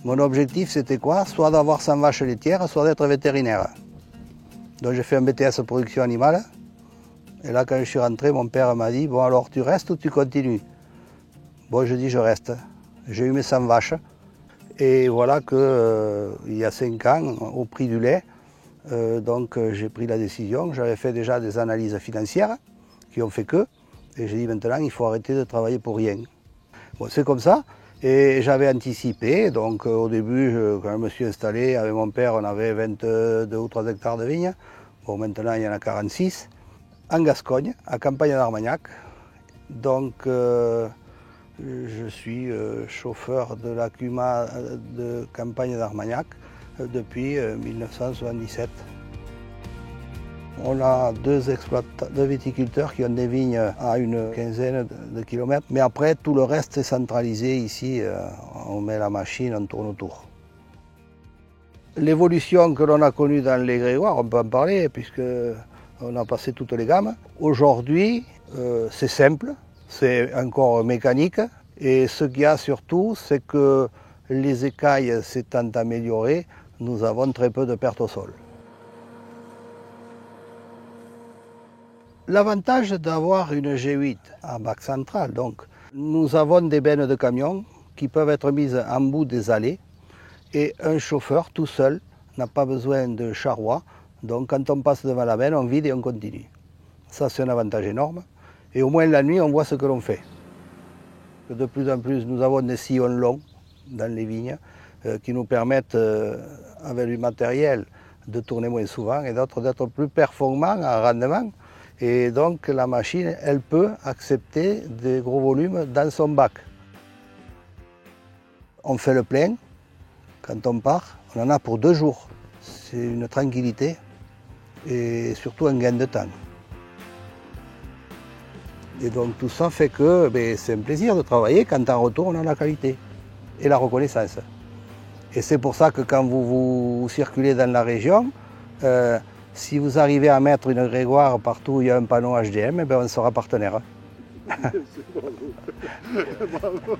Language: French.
Mon objectif, c'était quoi? Soit d'avoir 100 vaches laitières, soit d'être vétérinaire. Donc j'ai fait un BTS production animale. Et là, quand je suis rentré, mon père m'a dit, bon alors tu restes ou tu continues? Bon, je dis je reste. J'ai eu mes 100 vaches. Et voilà que, il y a 5 ans, au prix du lait, j'ai pris la décision. J'avais fait déjà des analyses financières qui ont fait que. Et j'ai dit maintenant, il faut arrêter de travailler pour rien. Bon, c'est comme ça. Et j'avais anticipé, donc au début, quand je me suis installé avec mon père, on avait 22 ou 3 hectares de vignes. Bon, maintenant, il y en a 46. En Gascogne, à Campagne d'Armagnac. Donc, je suis chauffeur de la CUMA de Campagne d'Armagnac depuis 1977. On a deux viticulteurs qui ont des vignes à une quinzaine de kilomètres. Mais après, tout le reste est centralisé ici. On met la machine, on tourne autour. L'évolution que l'on a connue dans les Grégoire, on peut en parler puisqu'on a passé toutes les gammes. Aujourd'hui, c'est simple, c'est encore mécanique. Et ce qu'il y a surtout, c'est que les écailles s'étant améliorées, nous avons très peu de pertes au sol. L'avantage d'avoir une G8 à bac central, donc, nous avons des bennes de camion qui peuvent être mises en bout des allées et un chauffeur tout seul n'a pas besoin de charroi. Donc quand on passe devant la benne, on vide et on continue. Ça, c'est un avantage énorme. Et au moins la nuit, on voit ce que l'on fait. De plus en plus, nous avons des sillons longs dans les vignes qui nous permettent, avec du matériel, de tourner moins souvent et d'autres d'être plus performants en rendement. Et donc la machine, elle peut accepter des gros volumes dans son bac. On fait le plein, quand on part, on en a pour 2 jours. C'est une tranquillité et surtout un gain de temps. Et donc tout ça fait que c'est un plaisir de travailler quand en retour on a la qualité et la reconnaissance. Et c'est pour ça que quand vous circulez dans la région, si vous arrivez à mettre une Grégoire partout où il y a un panneau HDM, on sera partenaire. Bravo. Bravo.